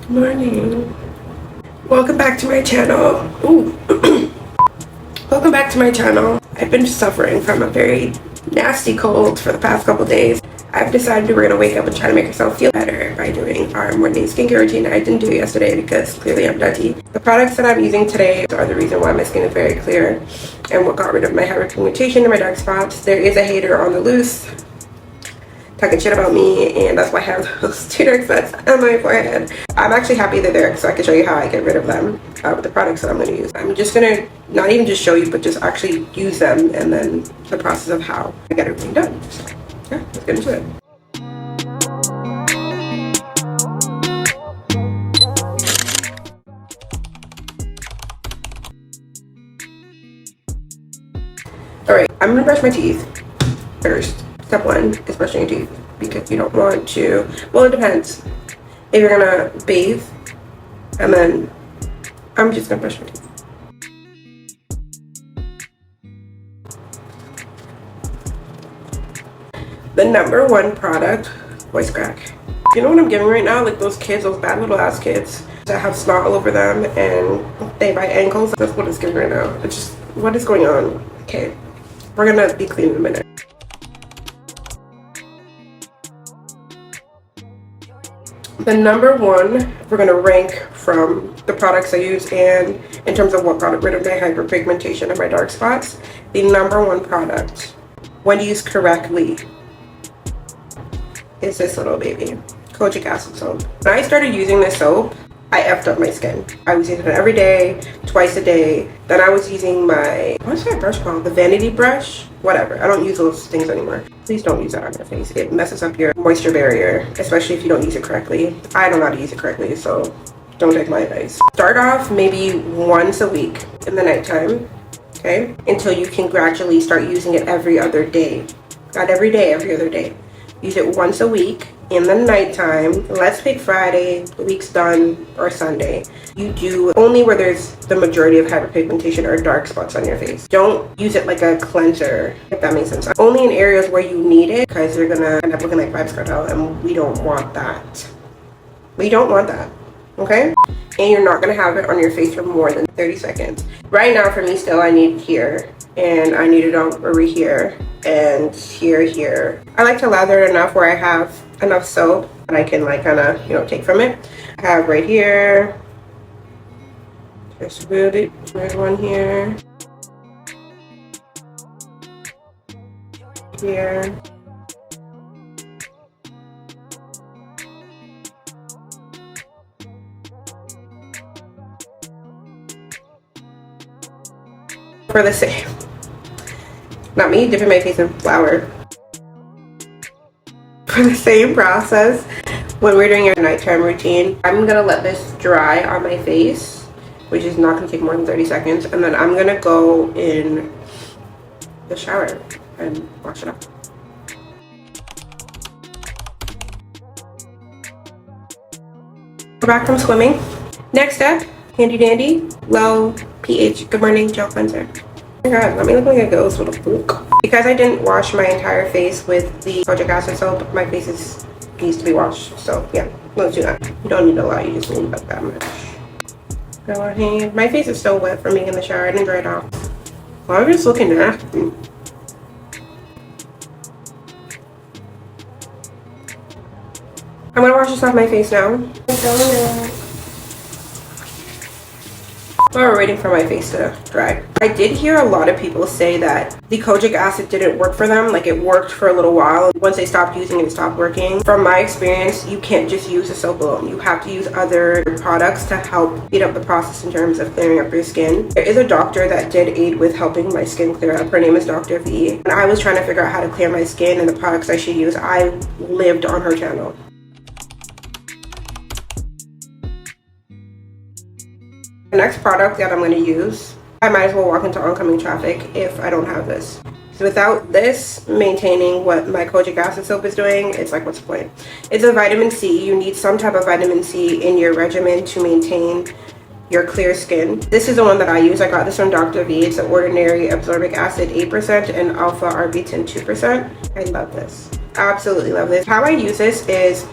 Morning. Welcome back to my channel. Ooh. Welcome back to my channel. I've been suffering from a very nasty cold for the past couple days. I've decided we're gonna wake up and try to make ourselves feel better by doing our morning skincare routine. I didn't do it yesterday because clearly I'm dirty. The products that I'm using today are the reason why my skin is very clear and what got rid of my hyperpigmentation and my dark spots. There is a hater on the loose talking shit about me, and that's why I have those two dark spots on my forehead. I'm actually happy they're there so I can show you how I get rid of them with the products that I'm going to use. I'm just going to not even just show you, but just actually use them, and then the process of how I get everything done. So yeah, let's get into it. Alright, I'm going to brush my teeth first. Step one is brushing your teeth because you don't want to, well, it depends. If you're gonna bathe, and then I'm just gonna brush my teeth. The number one product, voice crack. You know what I'm getting right now? Like those kids, those bad little ass kids that have snot all over them and they bite ankles. That's what it's giving right now. It's just, what is going on? Okay, we're gonna be clean in a minute. The number one, we're going to rank from the products I use and in terms of what got rid of my hyperpigmentation and my dark spots. The number one product, when used correctly, is this little baby, kojic acid soap. When I started using this soap, I effed up my skin. I was using it every day, twice a day. Then I was using my, what's that brush called? The vanity brush? Whatever. I don't use those things anymore. Please don't use that on your face. It messes up your moisture barrier, especially if you don't use it correctly. I don't know how to use it correctly, so don't take my advice. Start off maybe once a week in the nighttime, okay? Until you can gradually start using it every other day. Not every day, every other day. Use it once a week in the nighttime. Let's pick Friday, the week's done, or Sunday. You do only where there's the majority of hyperpigmentation or dark spots on your face. Don't use it like a cleanser, if that makes sense. Only in areas where you need it, because you're gonna end up looking like Vibes Cartel, and we don't want that. We don't want that, okay? And you're not gonna have it on your face for more than 30 seconds. Right now, for me, still, I need here, and I need it over here, and here. I like to lather it enough where I have enough soap that I can like kind of, you know, take from it. I have right here, there's one here, here. For the same, not me dipping my face in flour. For the same process, when we're doing our nighttime routine, I'm gonna let this dry on my face, which is not gonna take more than 30 seconds, and then I'm gonna go in the shower and wash it off. We're back from swimming. Next step, handy dandy, low pH Good Morning Gel Cleanser. Oh my god, let me look like a ghost with a book. Because I didn't wash my entire face with the kojic acid soap, my face needs to be washed. So yeah, let's do that. You don't need a lot, you just need about that much. Go ahead. My face is still wet from being in the shower. I didn't dry it off. Well, I'm just looking nasty. I'm gonna wash this off my face now. While we're waiting for my face to dry. I did hear a lot of people say that the kojic acid didn't work for them. Like it worked for a little while. Once they stopped using it, it stopped working. From my experience, you can't just use the soap alone. You have to use other products to help speed up the process in terms of clearing up your skin. There is a doctor that did aid with helping my skin clear up. Her name is Dr. V. And I was trying to figure out how to clear my skin and the products I should use. I lived on her channel. The next product that I'm going to use, I might as well walk into oncoming traffic if I don't have this. So without this maintaining what my kojic acid soap is doing, it's like, what's the point? It's a vitamin C. You need some type of vitamin C in your regimen to maintain your clear skin. This is the one that I use. I got this from Dr. V. It's an ordinary absorbic acid 8% and alpha arbutin 2%. I love this. Absolutely love this. How I use this is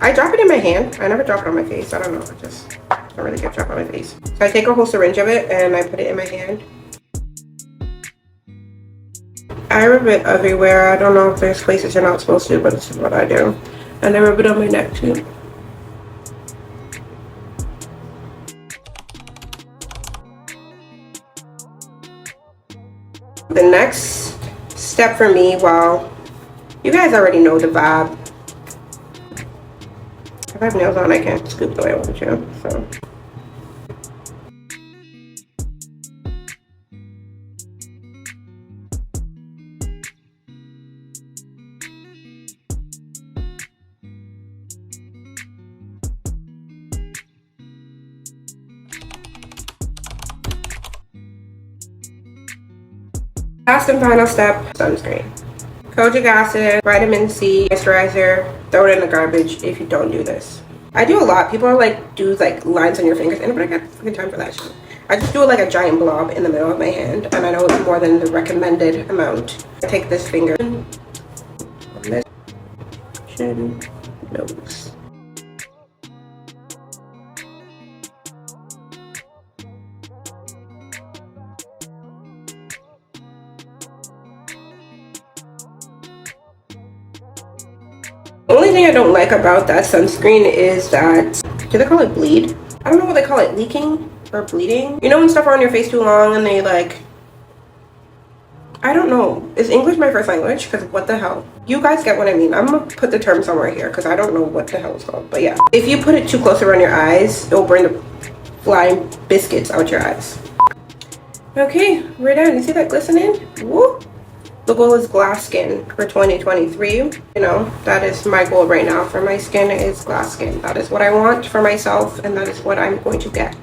I drop it in my hand. I never drop it on my face. I don't know. I just don't really get dropped on my face. So I take a whole syringe of it and I put it in my hand. I rub it everywhere. I don't know if there's places you're not supposed to, but this is what I do. And I rub it on my neck too. The next step for me, well, you guys already know the vibe. If I have nails on, I can't scoop the way I want to, so. Last and final step, sunscreen. Kojic acid, vitamin C, moisturizer, throw it in the garbage if you don't do this. I do a lot. People are like, do like lines on your fingers. Anybody got fucking time for that shit? I just do it like a giant blob in the middle of my hand, and I know it's more than the recommended amount. I take this finger on this chin, nose. The only thing I don't like about that sunscreen is that, do they call it bleed? I don't know what they call it, leaking or bleeding? You know when stuff are on your face too long and they like, I don't know. Is English my first language? Because what the hell? You guys get what I mean. I'm gonna put the term somewhere here because I don't know what the hell it's called. But yeah, if you put it too close around your eyes, it'll burn the flying biscuits out your eyes. Okay, we're done. You see that glistening? Woo! The goal is glass skin for 2023. You know, that is my goal right now for my skin, is glass skin. That is what I want for myself, and that is what I'm going to get.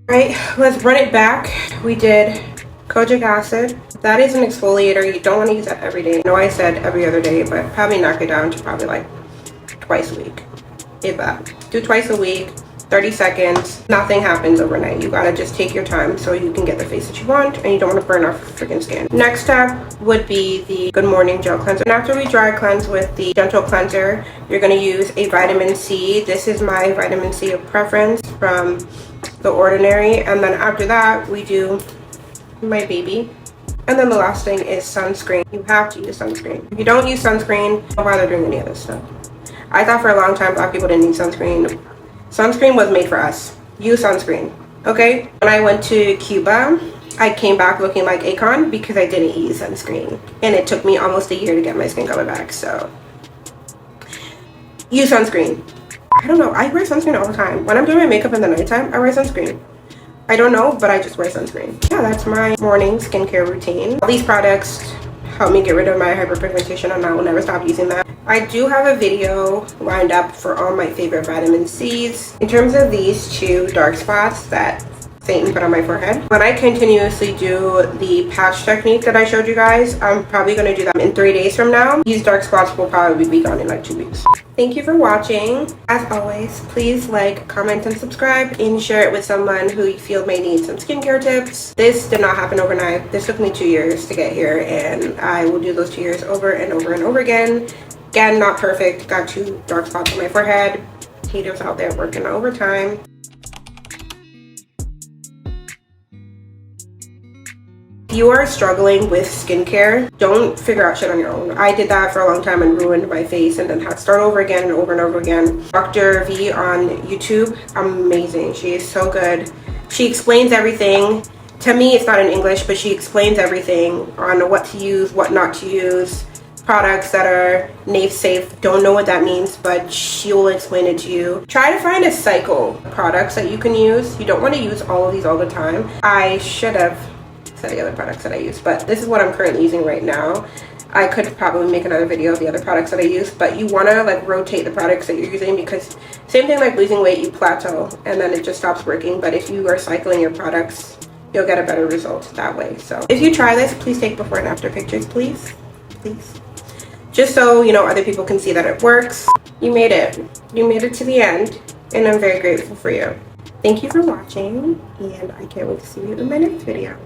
Right, let's run it back. We did kojic acid. That is an exfoliator. You don't want to use that every day. I know I said every other day, but probably knock it down to probably like twice a week. If that. Do twice a week. 30 seconds. Nothing happens overnight. You gotta just take your time so you can get the face that you want and you don't want to burn off freaking skin. Next step would be the Good Morning Gel Cleanser. And after we dry cleanse with the Gentle Cleanser, you're gonna use a vitamin C. This is my vitamin C of preference from The Ordinary. And then after that, we do my baby. And then the last thing is sunscreen. You have to use sunscreen. If you don't use sunscreen, don't bother doing any of this stuff. I thought for a long time black people didn't need sunscreen. Sunscreen was made for us. Use sunscreen, okay? When I went to Cuba, I came back looking like Akon because I didn't use sunscreen. And it took me almost a year to get my skin color back, so. Use sunscreen. I don't know, I wear sunscreen all the time. When I'm doing my makeup in the nighttime, I wear sunscreen. I don't know, but I just wear sunscreen. Yeah, that's my morning skincare routine. All these products help me get rid of my hyperpigmentation, and I will never stop using that. I do have a video lined up for all my favorite vitamin C's. In terms of these two dark spots that Satan put on my forehead, when I continuously do the patch technique that I showed you guys, I'm probably going to do that in 3 days from now. These dark spots will probably be gone in like 2 weeks. Thank you for watching. As always, please like, comment, and subscribe, and share it with someone who you feel may need some skincare tips. This did not happen overnight. This took me 2 years to get here, and I will do those 2 years over and over and over again. Again, not perfect. Got 2 dark spots on my forehead. Haters out there working overtime. If you are struggling with skincare, don't figure out shit on your own. I did that for a long time and ruined my face and then had to start over again and over again. Dr. V on YouTube, amazing. She is so good. She explains everything. To me, it's not in English, but she explains everything on what to use, what not to use. Products that are NAF safe, don't know what that means, but she will explain it to you. Try to find a cycle of products that you can use. You don't want to use all of these all the time. I should have said the other products that I use, but this is what I'm currently using right now. I could probably make another video of the other products that I use, but you want to like rotate the products that you're using, because same thing like losing weight, you plateau and then it just stops working. But if you are cycling your products, you'll get a better result that way. So if you try this, please take before and after pictures, please. Just so you know, other people can see that it works. You made it. You made it to the end, and I'm very grateful for you. Thank you for watching, and I can't wait to see you in my next video.